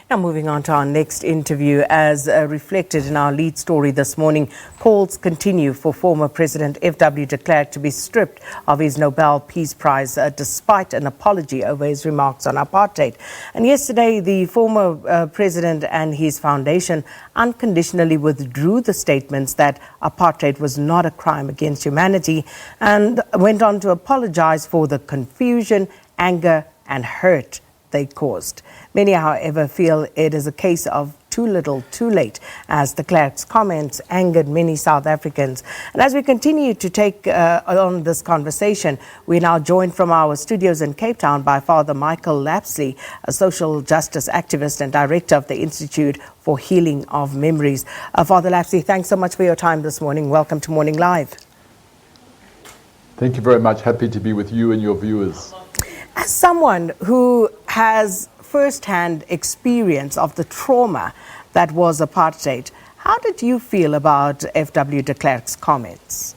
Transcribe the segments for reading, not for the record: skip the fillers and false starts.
Now moving on to our next interview, as reflected in our lead story this morning, calls continue for former President FW de Klerk to be stripped of his Nobel Peace Prize despite an apology over his remarks on apartheid. And yesterday, the former president and his foundation unconditionally withdrew the statements that apartheid was not a crime against humanity and went on to apologize for the confusion, anger and hurt they caused. Many, however, feel it is a case of too little, too late, as the Klerks Comments angered many South Africans. And as we continue to take on this conversation, we're now joined from our studios in Cape Town by Father Michael Lapsley, a social justice activist and director of the Institute for Healing of Memories. Father Lapsley, thanks so much for your time this morning. Welcome to Morning Live. Thank you very much. Happy to be with you and your viewers. As someone who has first-hand experience of the trauma that was apartheid, how did you feel about FW de Klerk's comments?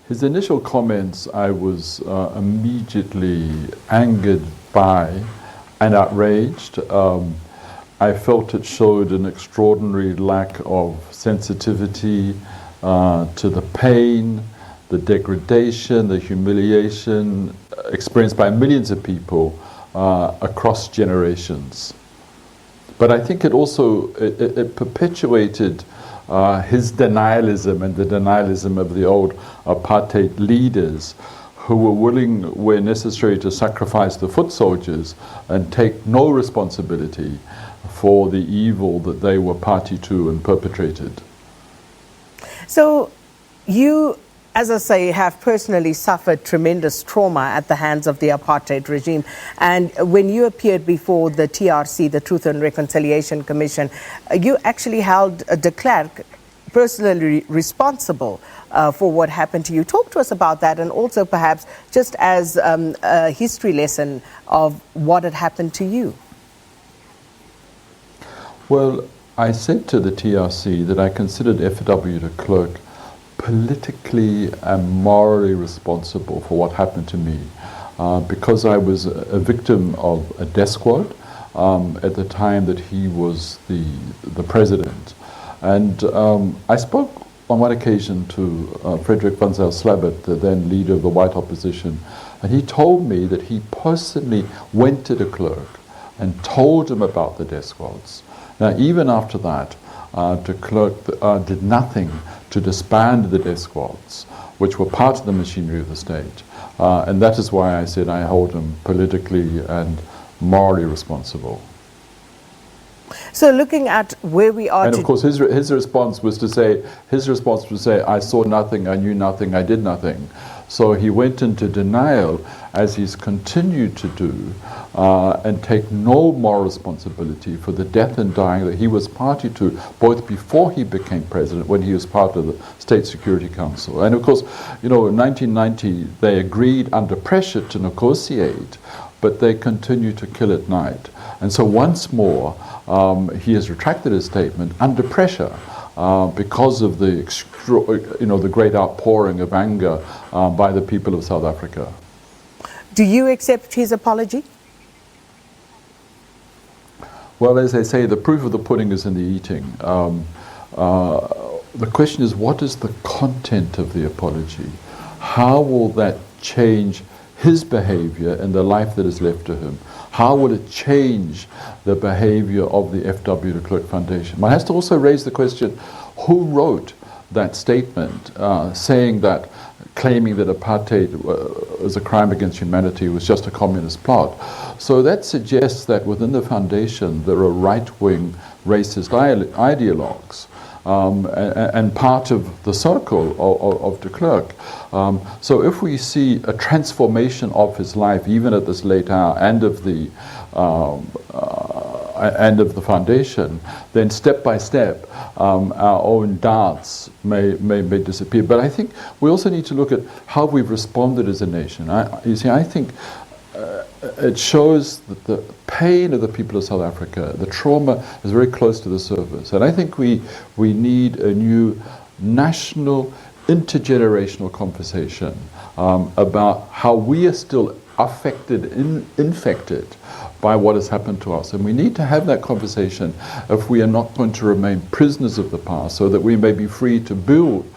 His initial comments I was immediately angered by and outraged. I felt it showed an extraordinary lack of sensitivity to the pain, the degradation, the humiliation experienced by millions of people across generations. But I think it also it perpetuated his denialism and the denialism of the old apartheid leaders who were willing, where necessary, to sacrifice the foot soldiers and take no responsibility for the evil that they were party to and perpetrated. So you, as I say, have personally suffered tremendous trauma at the hands of the apartheid regime. And when you appeared before the TRC, the Truth and Reconciliation Commission, you actually held de Klerk personally responsible for what happened to you. Talk to us about that, and also perhaps just as a history lesson of what had happened to you. Well, I said to the TRC that I considered FW de Klerk politically and morally responsible for what happened to me, because I was a victim of a death squad at the time that he was the president. And I spoke on one occasion to Frederick van Zyl-Slabbert, the then leader of the white opposition, and he told me that he personally went to de Klerk and told him about the death squads. Now, even after that, de Klerk did nothing to disband the death squads, which were part of the machinery of the state. And that is why I said I hold him politically and morally responsible. So looking at where we are, and of course his response was to say, I saw nothing, I knew nothing, I did nothing. So he went into denial, as he's continued to do, and take no moral responsibility for the death and dying that he was party to, both before he became president, when he was part of the State Security Council. And of course, you know, in 1990, they agreed under pressure to negotiate, but they continued to kill at night. And so once more, he has retracted his statement under pressure because of the great outpouring of anger by the people of South Africa. Do you accept his apology? Well, as they say, the proof of the pudding is in the eating. The question is, what is the content of the apology? How will that change his behavior and the life that is left to him? How will it change the behavior of the FW de Klerk Foundation? One has to also raise the question, who wrote that statement saying that, claiming that apartheid was a crime against humanity was just a communist plot? So that suggests that within the foundation there are right-wing racist ideologues. And part of the circle of de Klerk. So if we see a transformation of his life, even at this late hour, and of the foundation, then step by step, our own doubts may disappear. But I think we also need to look at how we've responded as a nation. I think it shows that the pain of the people of South Africa, the trauma, is very close to the surface. And I think we need a new national, intergenerational conversation about how we are still affected, infected by what has happened to us. And we need to have that conversation if we are not going to remain prisoners of the past, so that we may be free to build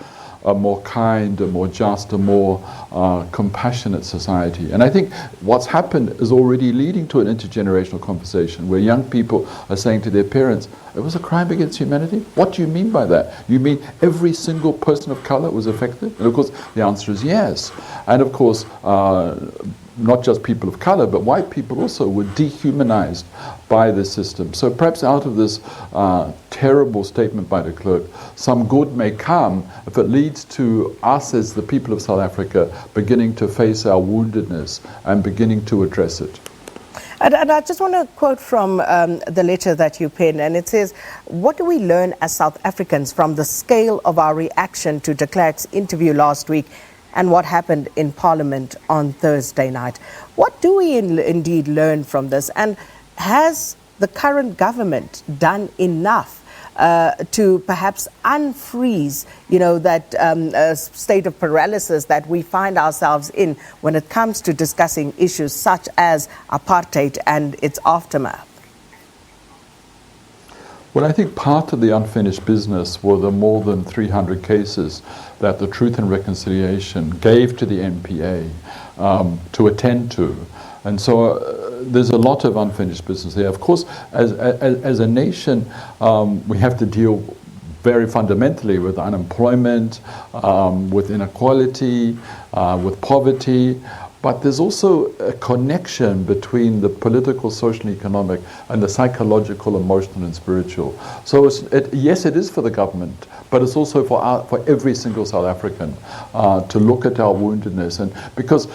a more kind, a more just, a more compassionate society. And I think what's happened is already leading to an intergenerational conversation where young people are saying to their parents, it was a crime against humanity? What do you mean by that? You mean every single person of color was affected? And of course, the answer is yes. And of course, not just people of color, but white people also were dehumanized by the system. So perhaps out of this terrible statement by de Klerk, some good may come if it leads to us as the people of South Africa beginning to face our woundedness and beginning to address it. And I just want to quote from the letter that you penned, and it says, what do we learn as South Africans from the scale of our reaction to de Klerk's interview last week and what happened in Parliament on Thursday night? What do we indeed learn from this? And has the current government done enough to perhaps unfreeze, that state of paralysis that we find ourselves in when it comes to discussing issues such as apartheid and its aftermath? Well, I think part of the unfinished business were the more than 300 cases that the Truth and Reconciliation gave to the NPA to attend to. And so there's a lot of unfinished business there. Of course, as a nation, we have to deal very fundamentally with unemployment, with inequality, with poverty. But there's also a connection between the political, social, and economic and the psychological, emotional, and spiritual. So yes, it is for the government, but it's also for every single South African to look at our woundedness. And because,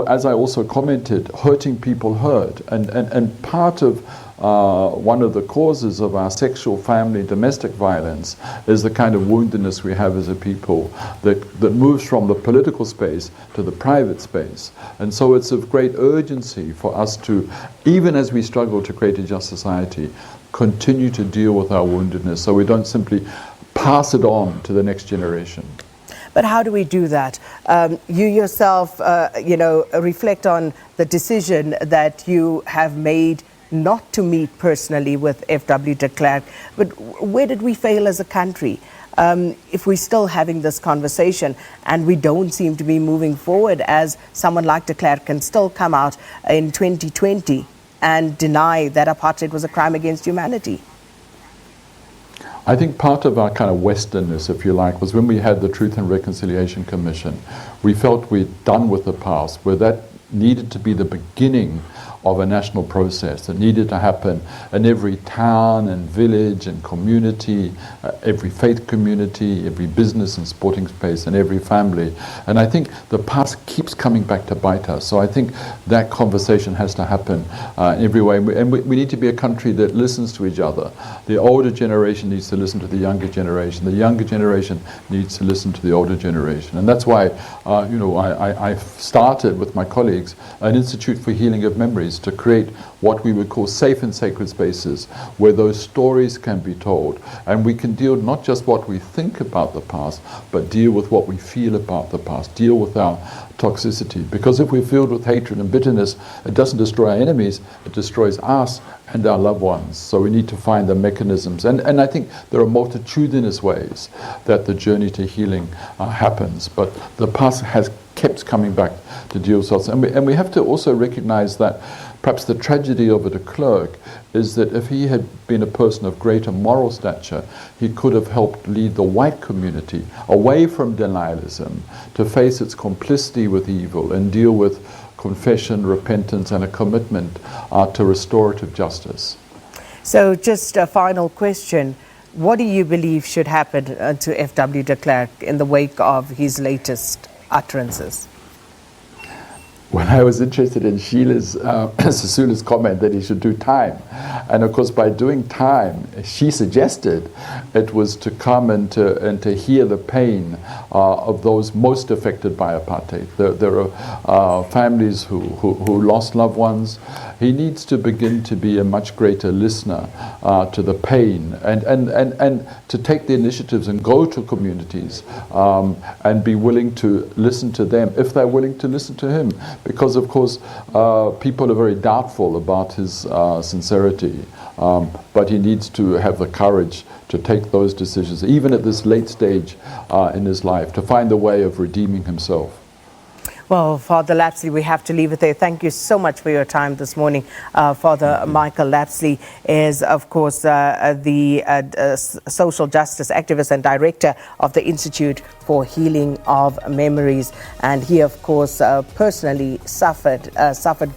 as I also commented, hurting people hurt. And part of one of the causes of our sexual, family, domestic violence is the kind of woundedness we have as a people that moves from the political space to the private space. And so it's of great urgency for us to, even as we struggle to create a just society, continue to deal with our woundedness so we don't simply pass it on to the next generation. But how do we do that? You yourself, reflect on the decision that you have made not to meet personally with FW de Klerk, but where did we fail as a country? If we're still having this conversation and we don't seem to be moving forward, as someone like de Klerk can still come out in 2020 and deny that apartheid was a crime against humanity. I think part of our kind of Westernness, if you like, was when we had the Truth and Reconciliation Commission. We felt we'd done with the past, where that needed to be the beginning of a national process that needed to happen in every town and village and community, every faith community, every business and sporting space, and every family. And I think the past keeps coming back to bite us. So I think that conversation has to happen in every way. And we need to be a country that listens to each other. The older generation needs to listen to the younger generation. The younger generation needs to listen to the older generation. And that's why, I started with my colleagues an Institute for Healing of Memories to create what we would call safe and sacred spaces where those stories can be told, and we can deal not just what we think about the past, but deal with what we feel about the past, deal with our toxicity. Because if we're filled with hatred and bitterness, it doesn't destroy our enemies, it destroys us and our loved ones. So we need to find the mechanisms, and I think there are multitudinous ways that the journey to healing happens, but the past has kept coming back to deal with us. And we have to also recognize that perhaps the tragedy of de Klerk is that if he had been a person of greater moral stature, he could have helped lead the white community away from denialism to face its complicity with evil and deal with confession, repentance, and a commitment to restorative justice. So just a final question. What do you believe should happen to FW de Klerk in the wake of his latest utterances? Well, I was interested in Sheila's, Sisulu's comment that he should do time. And of course, by doing time, she suggested it was to come and to hear the pain of those most affected by apartheid. There are families who lost loved ones. He needs to begin to be a much greater listener to the pain and to take the initiatives and go to communities and be willing to listen to them if they're willing to listen to him. Because, of course, people are very doubtful about his sincerity, but he needs to have the courage to take those decisions, even at this late stage in his life, to find a way of redeeming himself. Well, Father Lapsley, we have to leave it there. Thank you so much for your time this morning. Father Michael Lapsley is, of course, the social justice activist and director of the Institute for Healing of Memories. And he, of course, personally suffered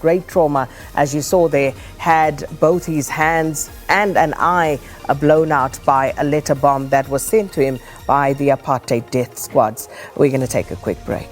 great trauma. As you saw there, had both his hands and an eye blown out by a letter bomb that was sent to him by the apartheid death squads. We're going to take a quick break.